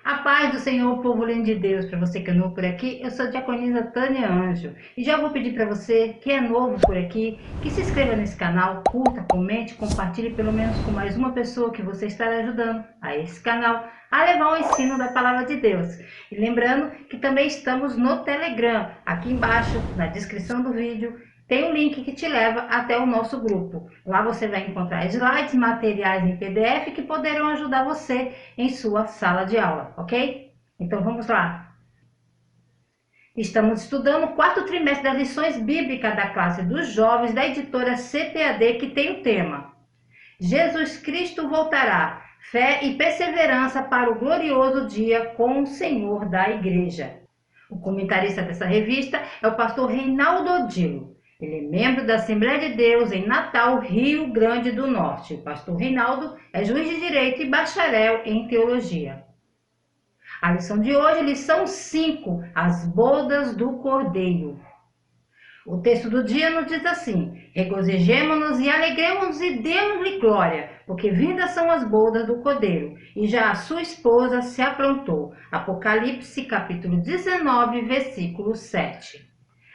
A paz do Senhor, povo lindo de Deus, para você que é novo por aqui, eu sou a diaconisa Tânia Anjo e já vou pedir para você que é novo por aqui, que se inscreva nesse canal, curta, comente, compartilhe pelo menos com mais uma pessoa que você estará ajudando a esse canal a levar o ensino da palavra de Deus. E lembrando que também estamos no Telegram, aqui embaixo na descrição do vídeo tem um link que te leva até o nosso grupo. Lá você vai encontrar slides, materiais em PDF que poderão ajudar você em sua sala de aula, ok? Então vamos lá. Estamos estudando o quarto trimestre das lições bíblicas da classe dos jovens da editora CPAD, que tem o tema Jesus Cristo voltará, fé e perseverança para o glorioso dia com o Senhor da Igreja. O comentarista dessa revista é o pastor Reinaldo Odilo. Ele é membro da Assembleia de Deus em Natal, Rio Grande do Norte. O pastor Reinaldo é juiz de direito e bacharel em teologia. A lição de hoje, lição 5, as bodas do Cordeiro. O texto do dia nos diz assim: regozijemo-nos e alegremos-nos e demos-lhe glória, porque vindas são as bodas do Cordeiro, e já a sua esposa se aprontou. Apocalipse capítulo 19, versículo 7.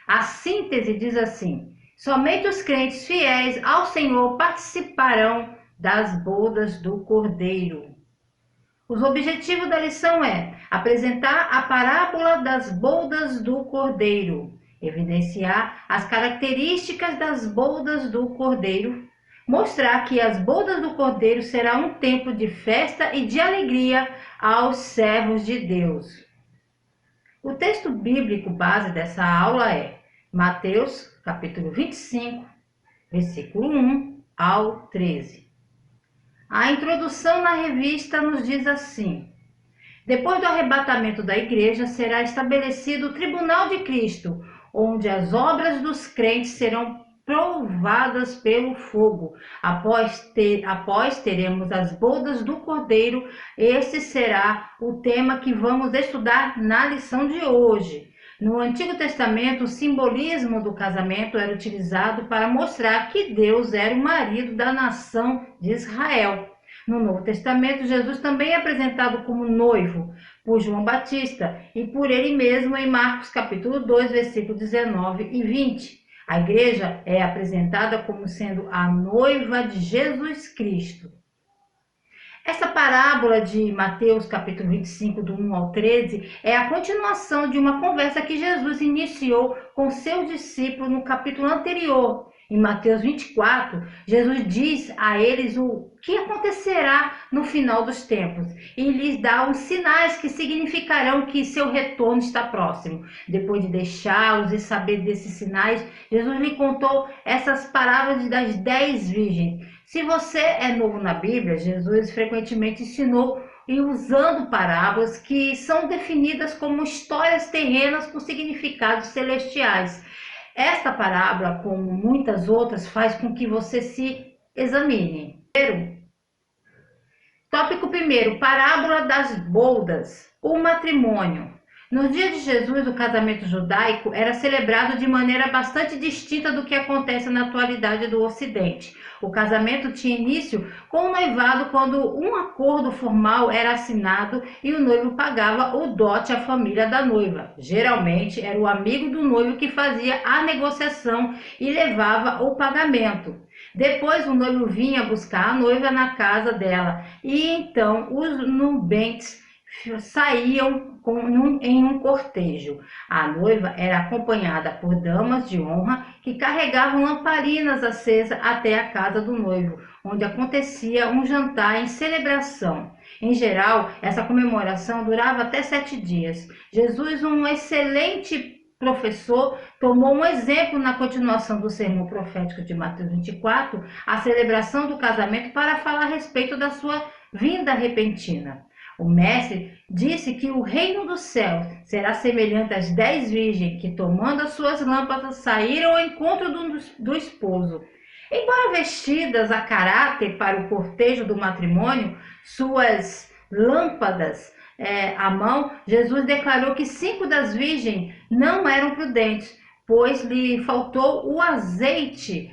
A síntese diz assim: somente os crentes fiéis ao Senhor participarão das bodas do Cordeiro. Os objetivos da lição é apresentar a parábola das bodas do Cordeiro, evidenciar as características das bodas do Cordeiro, mostrar que as bodas do Cordeiro será um tempo de festa e de alegria aos servos de Deus. O texto bíblico base dessa aula é Mateus, capítulo 25, versículo 1 ao 13. A introdução na revista nos diz assim: depois do arrebatamento da igreja, será estabelecido o tribunal de Cristo, onde as obras dos crentes serão provadas pelo fogo. Após teremos as bodas do Cordeiro. Esse será o tema que vamos estudar na lição de hoje. No Antigo Testamento, o simbolismo do casamento era utilizado para mostrar que Deus era o marido da nação de Israel. No Novo Testamento, Jesus também é apresentado como noivo por João Batista e por ele mesmo em Marcos capítulo 2, versículos 19 e 20. A igreja é apresentada como sendo a noiva de Jesus Cristo. Essa parábola de Mateus capítulo 25, do 1 ao 13, é a continuação de uma conversa que Jesus iniciou com seus discípulos no capítulo anterior. Em Mateus 24, Jesus diz a eles o que acontecerá no final dos tempos e lhes dá os sinais que significarão que seu retorno está próximo. Depois de deixá-los e saber desses sinais, Jesus lhe contou essas parábolas das 10 virgens. Se você é novo na Bíblia, Jesus frequentemente ensinou e usando parábolas que são definidas como histórias terrenas com significados celestiais. Esta parábola, como muitas outras, faz com que você se examine. Tópico 1, parábola das bodas, o matrimônio. Nos dias de Jesus, o casamento judaico era celebrado de maneira bastante distinta do que acontece na atualidade do Ocidente. O casamento tinha início com o noivado, quando um acordo formal era assinado e o noivo pagava o dote à família da noiva. Geralmente era o amigo do noivo que fazia a negociação e levava o pagamento. Depois o noivo vinha buscar a noiva na casa dela e então os nubentes saíam em um cortejo. A noiva era acompanhada por damas de honra que carregavam lamparinas acesas até a casa do noivo, onde acontecia um jantar em celebração. Em geral, essa comemoração durava até 7 dias. Jesus, um excelente professor, tomou um exemplo na continuação do sermão profético de Mateus 24, a celebração do casamento, para falar a respeito da sua vinda repentina. O mestre disse que o reino dos céus será semelhante às 10 virgens que, tomando as suas lâmpadas, saíram ao encontro do esposo. Embora vestidas a caráter para o cortejo do matrimônio, suas lâmpadas à mão, Jesus declarou que 5 das virgens não eram prudentes, pois lhe faltou o azeite,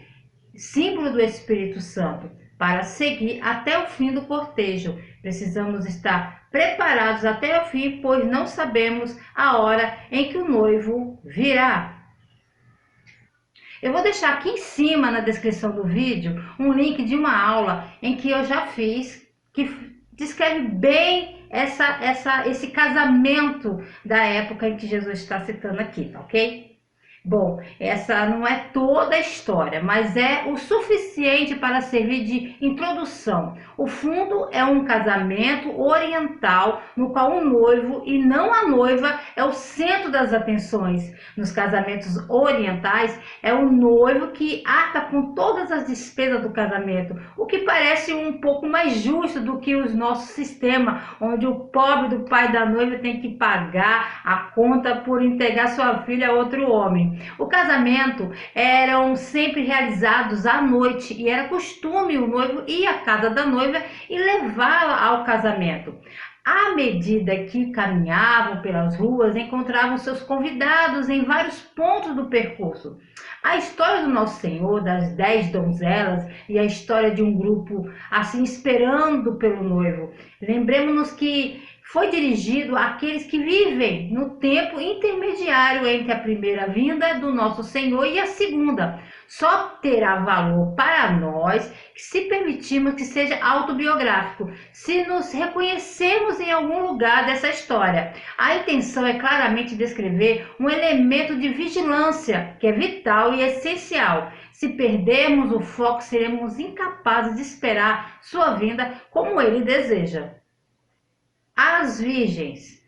símbolo do Espírito Santo. para seguir até o fim do cortejo. Precisamos estar preparados até o fim, pois não sabemos a hora em que o noivo virá. Eu vou deixar aqui em cima na descrição do vídeo um link de uma aula em que eu já fiz, que descreve bem esse casamento da época em que Jesus está citando aqui, tá ok? Bom, essa não é toda a história, mas é o suficiente para servir de introdução. O fundo é um casamento oriental, no qual o noivo e não a noiva é o centro das atenções. Nos casamentos orientais, é o noivo que arca com todas as despesas do casamento, o que parece um pouco mais justo do que o nosso sistema, onde o pobre do pai da noiva tem que pagar a conta por entregar sua filha a outro homem. O casamento eram sempre realizados à noite e era costume o noivo ir à casa da noiva e levá-la ao casamento. À medida que caminhavam pelas ruas, encontravam seus convidados em vários pontos do percurso. A história do Nosso Senhor, das 10 donzelas e a história de um grupo assim esperando pelo noivo. Lembremos-nos que foi dirigido àqueles que vivem no tempo intermediário entre a primeira vinda do nosso Senhor e a segunda. Só terá valor para nós se permitirmos que seja autobiográfico, se nos reconhecermos em algum lugar dessa história. A intenção é claramente descrever um elemento de vigilância que é vital e essencial. Se perdermos o foco, seremos incapazes de esperar sua vinda como ele deseja. As virgens.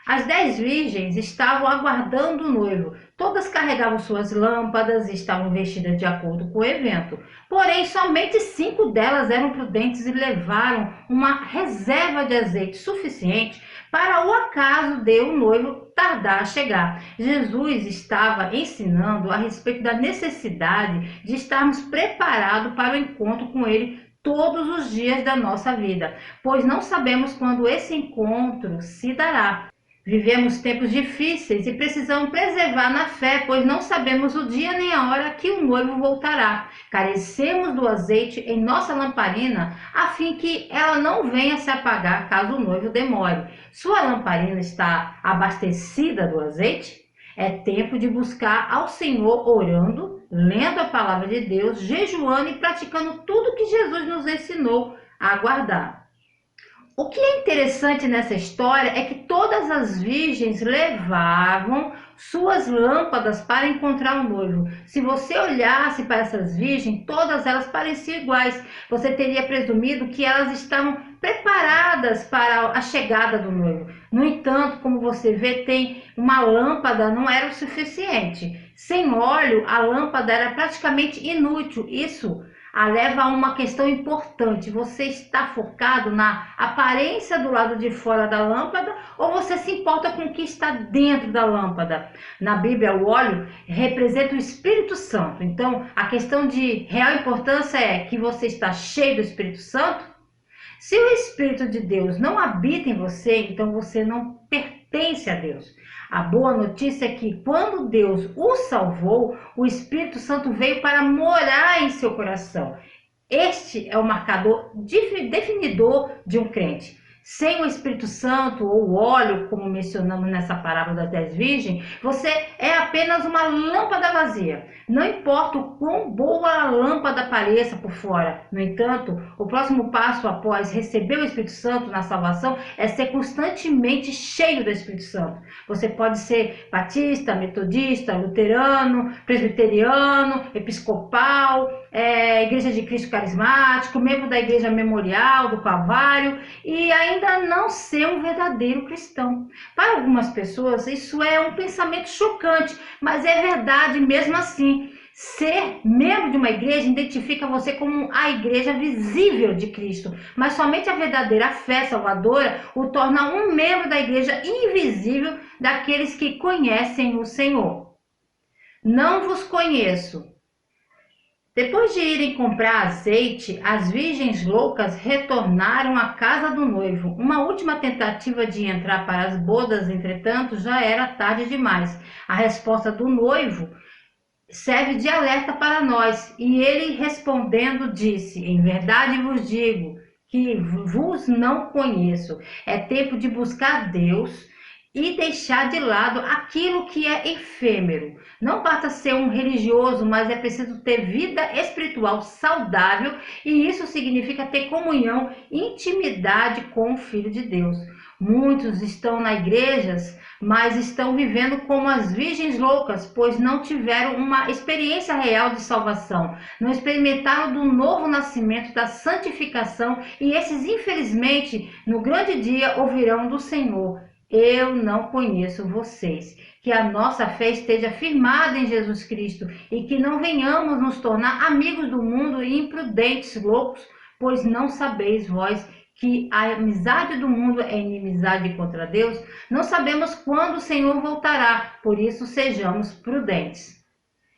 As 10 virgens estavam aguardando o noivo. Todas carregavam suas lâmpadas e estavam vestidas de acordo com o evento. Porém, somente 5 delas eram prudentes e levaram uma reserva de azeite suficiente para o acaso de o noivo tardar a chegar. Jesus estava ensinando a respeito da necessidade de estarmos preparados para o encontro com ele todos os dias da nossa vida, pois não sabemos quando esse encontro se dará. Vivemos tempos difíceis e precisamos preservar na fé, pois não sabemos o dia nem a hora que o noivo voltará. Carecemos do azeite em nossa lamparina, a fim que ela não venha se apagar caso o noivo demore. Sua lamparina está abastecida do azeite? É tempo de buscar ao Senhor orando, lendo a palavra de Deus, jejuando e praticando tudo que Jesus nos ensinou a guardar. O que é interessante nessa história é que todas as virgens levavam suas lâmpadas para encontrar o noivo. Se você olhasse para essas virgens, todas elas pareciam iguais. Você teria presumido que elas estavam preparadas para a chegada do noivo. No entanto, como você vê, tem uma lâmpada, não era o suficiente. Sem óleo, a lâmpada era praticamente inútil. Isso leva a uma questão importante. Você está focado na aparência do lado de fora da lâmpada ou você se importa com o que está dentro da lâmpada? Na Bíblia, o óleo representa o Espírito Santo. Então, a questão de real importância é que você está cheio do Espírito Santo? Se o Espírito de Deus não habita em você, então você não pertence a Deus. A boa notícia é que quando Deus o salvou, o Espírito Santo veio para morar em seu coração. Este é o marcador definidor de um crente. Sem o Espírito Santo ou óleo, como mencionamos nessa parábola das 10 virgens, você é apenas uma lâmpada vazia. Não importa o quão boa a lâmpada pareça por fora. No entanto, o próximo passo após receber o Espírito Santo na salvação é ser constantemente cheio do Espírito Santo. Você pode ser batista, metodista, luterano, presbiteriano, episcopal, Igreja de Cristo Carismático, membro da Igreja Memorial do Calvário e ainda não ser um verdadeiro cristão. Para algumas pessoas isso é um pensamento chocante, mas é verdade mesmo assim. Ser membro de uma igreja identifica você como a igreja visível de Cristo, mas somente a verdadeira fé salvadora o torna um membro da igreja invisível daqueles que conhecem o Senhor. Não vos conheço. Depois de irem comprar azeite, as virgens loucas retornaram à casa do noivo. Uma última tentativa de entrar para as bodas, entretanto, já era tarde demais. A resposta do noivo serve de alerta para nós. E ele respondendo disse: em verdade vos digo que vos não conheço. É tempo de buscar Deus e deixar de lado aquilo que é efêmero. Não basta ser um religioso, mas é preciso ter vida espiritual saudável, e isso significa ter comunhão, intimidade com o Filho de Deus. Muitos estão na igrejas, mas estão vivendo como as virgens loucas, pois não tiveram uma experiência real de salvação, não experimentaram do novo nascimento, da santificação, e esses, infelizmente, no grande dia ouvirão do Senhor: eu não conheço vocês. Que a nossa fé esteja firmada em Jesus Cristo e que não venhamos nos tornar amigos do mundo e imprudentes, loucos, pois não sabeis vós que a amizade do mundo é inimizade contra Deus? Não sabemos quando o Senhor voltará, por isso sejamos prudentes.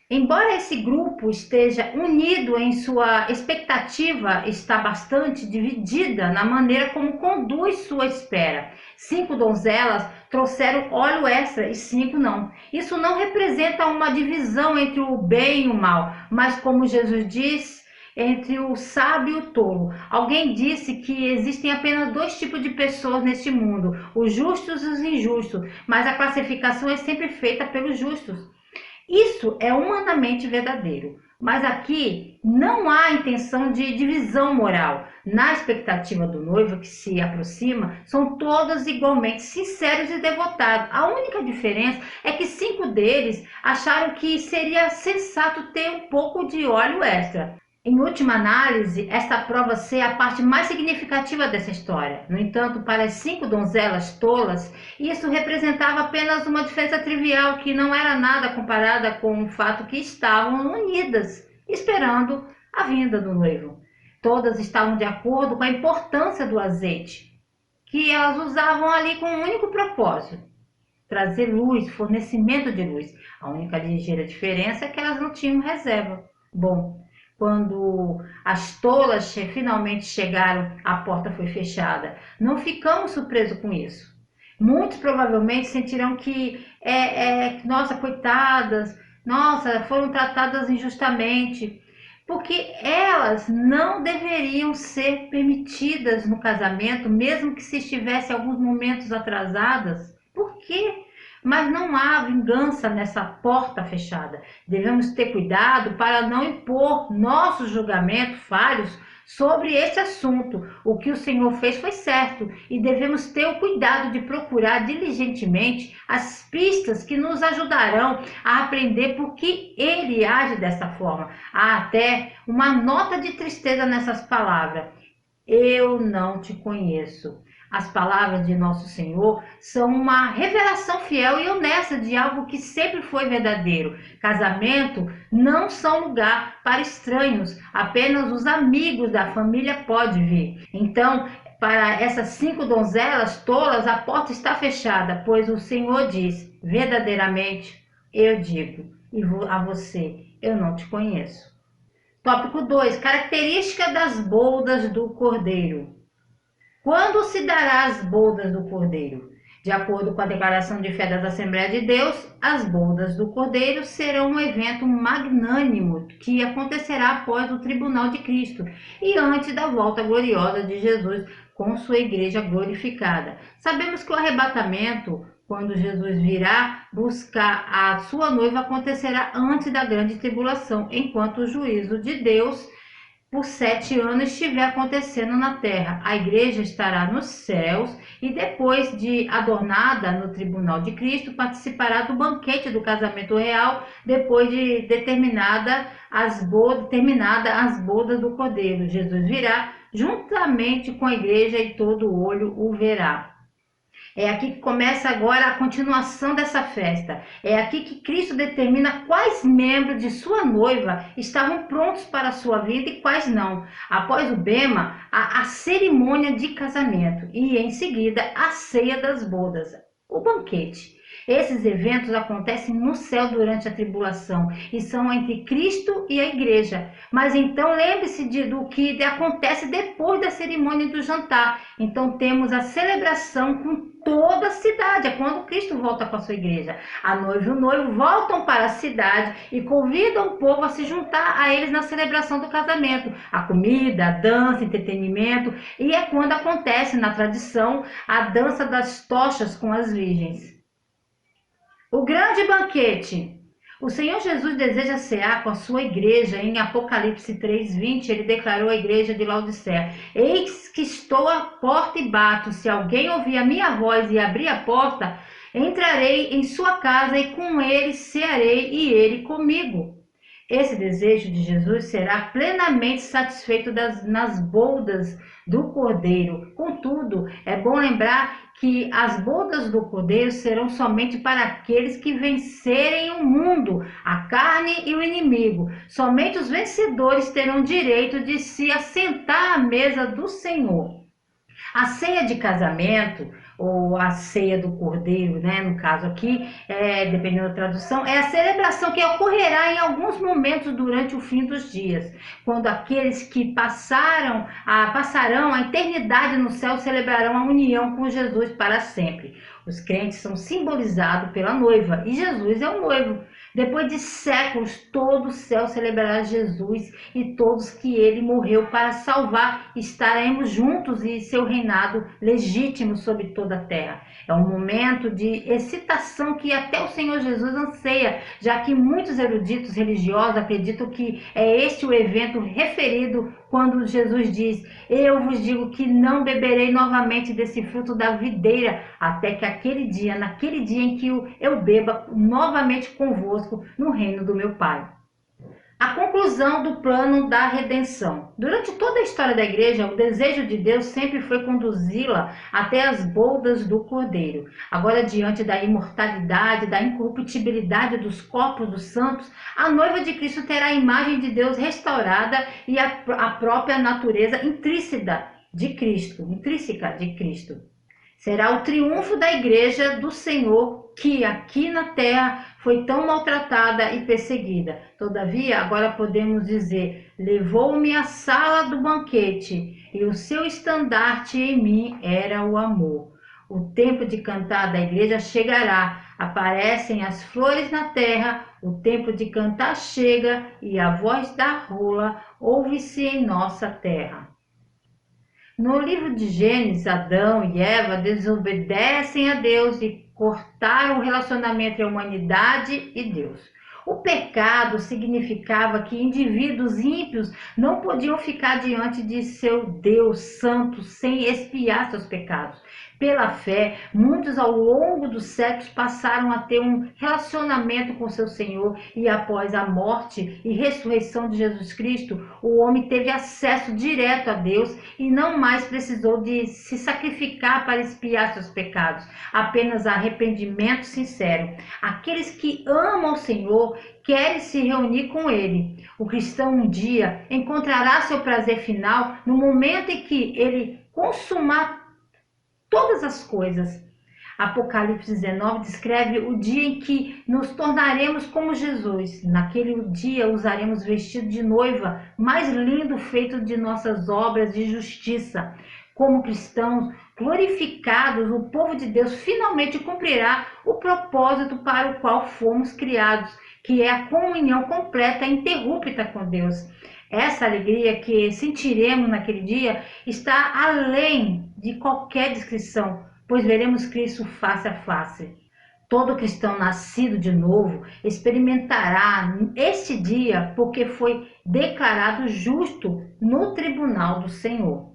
Embora esse grupo esteja unido em sua expectativa, está bastante dividida na maneira como conduz sua espera. 5 donzelas trouxeram óleo extra e 5 não. Isso não representa uma divisão entre o bem e o mal, mas, como Jesus diz, entre o sábio e o tolo. Alguém disse que existem apenas 2 tipos de pessoas neste mundo: os justos e os injustos, mas a classificação é sempre feita pelos justos. Isso é humanamente verdadeiro, mas aqui não há intenção de divisão moral. Na expectativa do noivo que se aproxima, são todos igualmente sinceros e devotados. A única diferença é que 5 deles acharam que seria sensato ter um pouco de óleo extra. Em última análise, esta prova ser a parte mais significativa dessa história. No entanto, para as 5 donzelas tolas, isso representava apenas uma diferença trivial que não era nada comparada com o fato que estavam unidas, esperando a vinda do noivo. Todas estavam de acordo com a importância do azeite, que elas usavam ali com um único propósito: trazer luz, fornecimento de luz. A única ligeira diferença é que elas não tinham reserva. Bom, quando as tolas finalmente chegaram, a porta foi fechada. Não ficamos surpresos com isso. Muitos provavelmente sentirão que, nossa, coitadas, nossa, foram tratadas injustamente, porque elas não deveriam ser permitidas no casamento, mesmo que se estivessem alguns momentos atrasadas. Por quê? Mas não há vingança nessa porta fechada. Devemos ter cuidado para não impor nossos julgamentos falhos sobre esse assunto. O que o Senhor fez foi certo e devemos ter o cuidado de procurar diligentemente as pistas que nos ajudarão a aprender por que Ele age dessa forma. Há até uma nota de tristeza nessas palavras: eu não te conheço. As palavras de nosso Senhor são uma revelação fiel e honesta de algo que sempre foi verdadeiro. Casamento não são lugar para estranhos, apenas os amigos da família podem vir. Então, para essas 5 donzelas tolas, a porta está fechada, pois o Senhor diz: verdadeiramente eu digo a você, eu não te conheço. Tópico 2. Característica das bodas do Cordeiro. Quando se dará as bodas do Cordeiro? De acordo com a declaração de fé das Assembleias de Deus, as bodas do Cordeiro serão um evento magnânimo que acontecerá após o tribunal de Cristo e antes da volta gloriosa de Jesus com sua igreja glorificada. Sabemos que o arrebatamento, quando Jesus virá buscar a sua noiva, acontecerá antes da grande tribulação, enquanto o juízo de Deus por 7 anos estiver acontecendo na terra. A igreja estará nos céus e, depois de adornada no tribunal de Cristo, participará do banquete do casamento real, depois de terminada as bodas do Cordeiro. Jesus virá juntamente com a igreja e todo olho o verá. É aqui que começa agora a continuação dessa festa. É aqui que Cristo determina quais membros de sua noiva estavam prontos para a sua vida e quais não. Após o bema, a cerimônia de casamento e, em seguida, a ceia das bodas, o banquete. Esses eventos acontecem no céu durante a tribulação e são entre Cristo e a igreja. Mas então lembre-se do que acontece depois da cerimônia do jantar. Então temos a celebração com toda a cidade, é quando Cristo volta com a sua igreja. A noiva e o noivo voltam para a cidade e convidam o povo a se juntar a eles na celebração do casamento. A comida, a dança, entretenimento, e é quando acontece na tradição a dança das tochas com as virgens. O grande banquete. O Senhor Jesus deseja cear com a sua igreja. Em Apocalipse 3:20, ele declarou à igreja de Laodiceia: eis que estou à porta e bato. Se alguém ouvir a minha voz e abrir a porta, entrarei em sua casa e com ele cearei e ele comigo. Esse desejo de Jesus será plenamente satisfeito nas bodas do Cordeiro. Contudo, é bom lembrar que as bodas do Cordeiro serão somente para aqueles que vencerem o mundo, a carne e o inimigo. Somente os vencedores terão direito de se assentar à mesa do Senhor. A ceia de casamento, ou a ceia do cordeiro, né, no caso aqui, dependendo da tradução, é a celebração que ocorrerá em alguns momentos durante o fim dos dias, quando aqueles que passarão a eternidade no céu celebrarão a união com Jesus para sempre. Os crentes são simbolizados pela noiva e Jesus é o noivo. Depois de séculos, todo o céu celebrará Jesus e todos que ele morreu para salvar. Estaremos juntos e seu reinado legítimo sobre toda a terra. É um momento de excitação que até o Senhor Jesus anseia, já que muitos eruditos religiosos acreditam que é este o evento referido quando Jesus diz: eu vos digo que não beberei novamente desse fruto da videira, até que naquele dia em que eu beba novamente convosco no reino do meu Pai. A conclusão do plano da redenção. Durante toda a história da igreja, o desejo de Deus sempre foi conduzi-la até as bodas do Cordeiro. Agora, diante da imortalidade, da incorruptibilidade dos corpos dos santos, a noiva de Cristo terá a imagem de Deus restaurada e a própria natureza intrínseca de Cristo. Será o triunfo da igreja do Senhor, que aqui na terra foi tão maltratada e perseguida. Todavia, agora podemos dizer: levou-me à sala do banquete, e o seu estandarte em mim era o amor. O tempo de cantar da igreja chegará, aparecem as flores na terra, o tempo de cantar chega, e a voz da rola ouve-se em nossa terra. No livro de Gênesis, Adão e Eva desobedecem a Deus e cortaram o relacionamento entre a humanidade e Deus. O pecado significava que indivíduos ímpios não podiam ficar diante de seu Deus santo sem expiar seus pecados. Pela fé, muitos ao longo dos séculos passaram a ter um relacionamento com seu Senhor, e após a morte e ressurreição de Jesus Cristo, o homem teve acesso direto a Deus e não mais precisou de se sacrificar para expiar seus pecados. Apenas arrependimento sincero. Aqueles que amam o Senhor querem se reunir com Ele. O cristão um dia encontrará seu prazer final no momento em que ele consumar todas as coisas. Apocalipse 19 descreve o dia em que nos tornaremos como Jesus. Naquele dia usaremos vestido de noiva mais lindo, feito de nossas obras de justiça. Como cristãos glorificados, o povo de Deus finalmente cumprirá o propósito para o qual fomos criados, que é a comunhão completa e ininterrupta com Deus. Essa alegria que sentiremos naquele dia está além de qualquer descrição, pois veremos Cristo face a face. Todo cristão nascido de novo experimentará este dia porque foi declarado justo no tribunal do Senhor.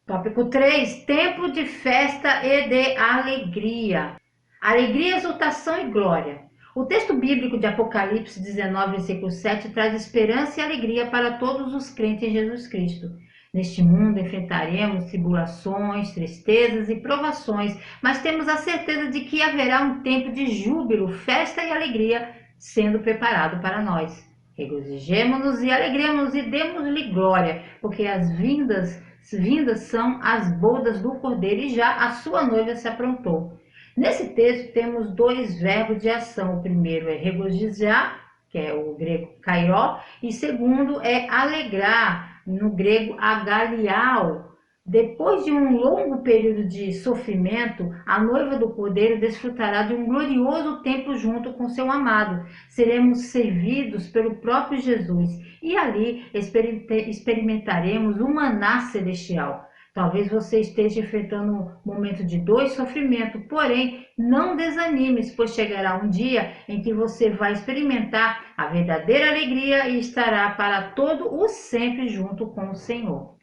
Tópico 3. Tempo de festa e de alegria. Alegria, exultação e glória. O texto bíblico de Apocalipse 19, versículo 7, traz esperança e alegria para todos os crentes em Jesus Cristo. Neste mundo enfrentaremos tribulações, tristezas e provações, mas temos a certeza de que haverá um tempo de júbilo, festa e alegria sendo preparado para nós. Regozijemo-nos e alegremos e demos-lhe glória, porque as vindas são as bodas do Cordeiro e já a sua noiva se aprontou. Nesse texto temos dois verbos de ação. O primeiro é regozijar, que é o grego kairó, e segundo é alegrar, no grego agaliao. Depois de um longo período de sofrimento, a noiva do Cordeiro desfrutará de um glorioso tempo junto com seu amado. Seremos servidos pelo próprio Jesus e ali experimentaremos o maná celestial. Talvez você esteja enfrentando um momento de dor e sofrimento, porém, não desanimes, pois chegará um dia em que você vai experimentar a verdadeira alegria e estará para todo o sempre junto com o Senhor.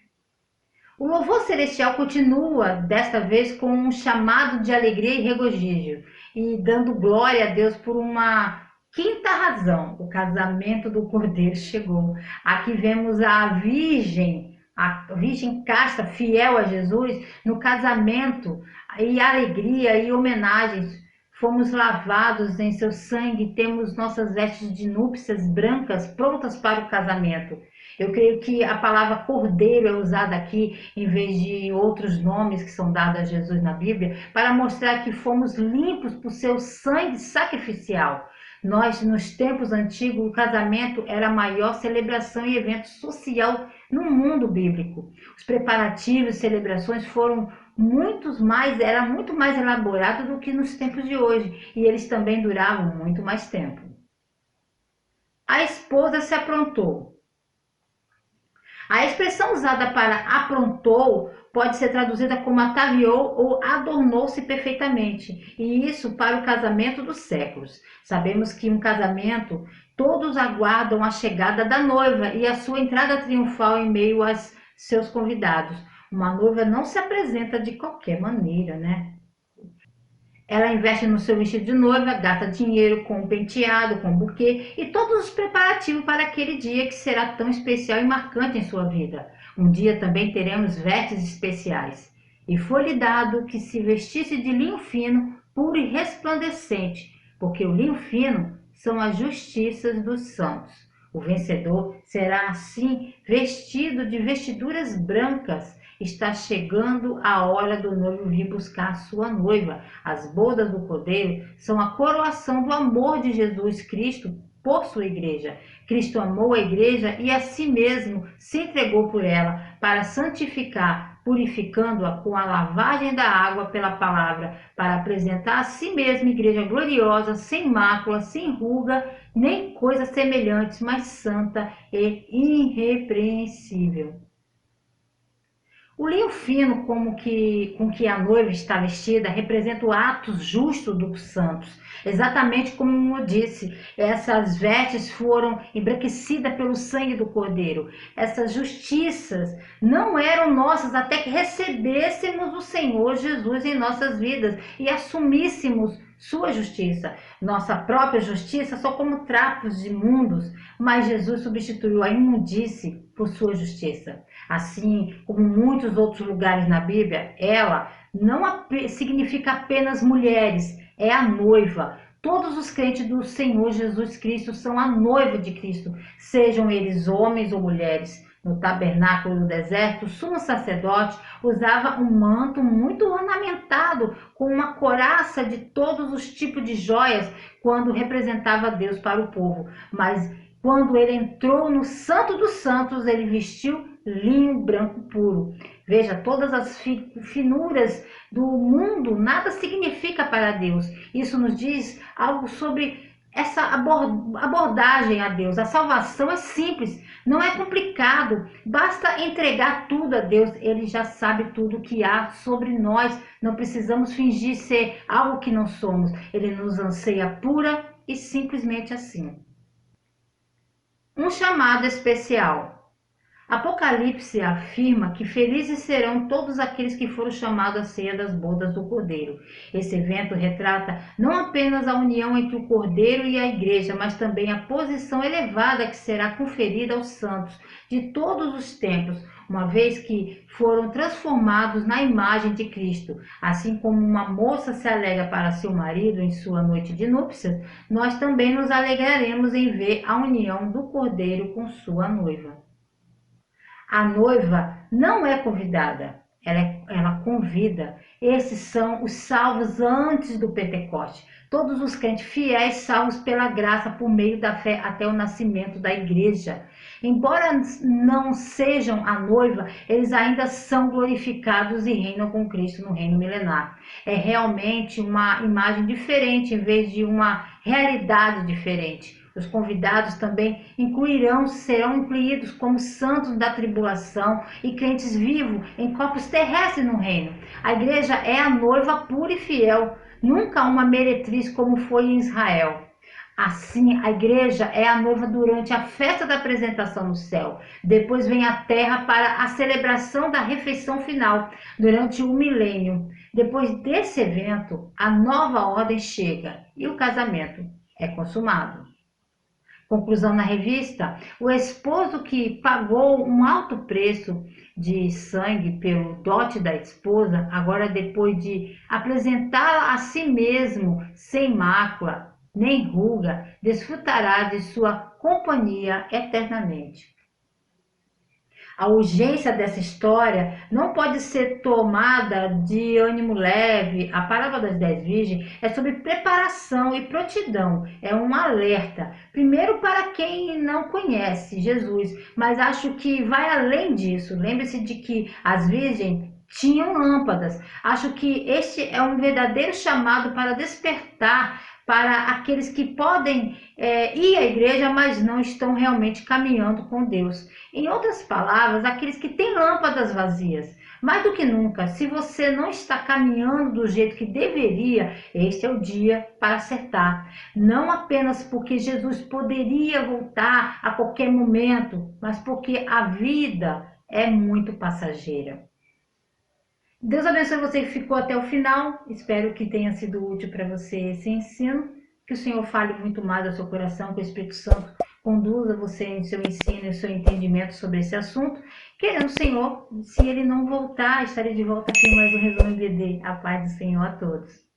O louvor celestial continua, desta vez, com um chamado de alegria e regozijo, e dando glória a Deus por uma quinta razão: o casamento do Cordeiro chegou. Aqui vemos a Virgem casta, fiel a Jesus, no casamento, e alegria e homenagens. Fomos lavados em seu sangue, temos nossas vestes de núpcias brancas prontas para o casamento. Eu creio que a palavra cordeiro é usada aqui em vez de outros nomes que são dados a Jesus na Bíblia, para mostrar que fomos limpos por seu sangue sacrificial. Nós, nos tempos antigos, o casamento era a maior celebração e evento social no mundo bíblico. Os preparativos e celebrações era muito mais elaborado do que nos tempos de hoje, e eles também duravam muito mais tempo. A esposa se aprontou. A expressão usada para aprontou pode ser traduzida como ataviou ou adornou-se perfeitamente, e isso para o casamento dos séculos. Sabemos que um casamento, todos aguardam a chegada da noiva e a sua entrada triunfal em meio aos seus convidados. Uma noiva não se apresenta de qualquer maneira, né? Ela investe no seu vestido de noiva, gasta dinheiro com o penteado, com o buquê e todos os preparativos para aquele dia que será tão especial e marcante em sua vida. Um dia também teremos vestes especiais. E foi-lhe dado que se vestisse de linho fino, puro e resplandecente, porque o linho fino são as justiças dos santos. O vencedor será assim vestido de vestiduras brancas. Está chegando a hora do noivo vir buscar a sua noiva. As bodas do Cordeiro são a coroação do amor de Jesus Cristo por sua igreja. Cristo amou a igreja e a si mesmo se entregou por ela para santificar, purificando-a com a lavagem da água pela palavra, para apresentar a si mesmo igreja gloriosa, sem mácula, sem ruga, nem coisa semelhantes, mas santa e irrepreensível. O linho fino com que a noiva está vestida representa o ato justo dos santos. Exatamente como eu disse, essas vestes foram embranquecidas pelo sangue do Cordeiro. Essas justiças não eram nossas até que recebêssemos o Senhor Jesus em nossas vidas e assumíssemos sua justiça. Nossa própria justiça só como trapos imundos, mas Jesus substituiu a imundície por sua justiça. Assim como muitos outros lugares na Bíblia, ela não significa apenas mulheres, é a noiva. Todos os crentes do Senhor Jesus Cristo são a noiva de Cristo, sejam eles homens ou mulheres. No tabernáculo do deserto, o sumo sacerdote usava um manto muito ornamentado com uma couraça de todos os tipos de joias quando representava Deus para o povo. Mas quando ele entrou no Santo dos Santos, ele vestiu linho branco puro. Veja, todas as finuras do mundo nada significa para Deus. Isso nos diz algo sobre essa abordagem a Deus. A salvação é simples, não é complicado, basta entregar tudo a Deus. Ele já sabe tudo o que há sobre nós, não precisamos fingir ser algo que não somos. Ele nos anseia pura e simplesmente assim. Um chamado especial. Apocalipse afirma que felizes serão todos aqueles que foram chamados à ceia das bodas do Cordeiro. Esse evento retrata não apenas a união entre o Cordeiro e a igreja, mas também a posição elevada que será conferida aos santos de todos os tempos, uma vez que foram transformados na imagem de Cristo. Assim como uma moça se alegra para seu marido em sua noite de núpcias, nós também nos alegraremos em ver a união do Cordeiro com sua noiva. A noiva não é convidada. ela convida. Esses são os salvos antes do Pentecoste. Todos os crentes fiéis salvos pela graça por meio da fé até o nascimento da igreja. Embora não sejam a noiva, eles ainda são glorificados e reinam com Cristo no reino milenar. É realmente uma imagem diferente em vez de uma realidade diferente. Os convidados também serão incluídos como santos da tribulação e crentes vivos em corpos terrestres no reino. A igreja é a noiva pura e fiel, nunca uma meretriz como foi em Israel. Assim, a igreja é a noiva durante a festa da apresentação no céu. Depois vem a terra para a celebração da refeição final, durante o milênio. Depois desse evento, a nova ordem chega e o casamento é consumado. Conclusão na revista: o esposo que pagou um alto preço de sangue pelo dote da esposa, agora depois de apresentá-la a si mesmo sem mácula nem ruga, desfrutará de sua companhia eternamente. A urgência dessa história não pode ser tomada de ânimo leve. A parábola das 10 virgens é sobre preparação e prontidão. É um alerta. Primeiro, para quem não conhece Jesus, mas acho que vai além disso. Lembre-se de que as virgens tinham lâmpadas. Acho que este é um verdadeiro chamado para despertar para aqueles que podem ir à igreja, mas não estão realmente caminhando com Deus. Em outras palavras, aqueles que têm lâmpadas vazias. Mais do que nunca, se você não está caminhando do jeito que deveria, este é o dia para acertar. Não apenas porque Jesus poderia voltar a qualquer momento, mas porque a vida é muito passageira. Deus abençoe você que ficou até o final. Espero que tenha sido útil para você esse ensino. Que o Senhor fale muito mais ao seu coração, que o Espírito Santo conduza você em seu ensino e seu entendimento sobre esse assunto. Querendo o Senhor, se ele não voltar, estarei de volta aqui em mais um Resumo EBD. A paz do Senhor a todos.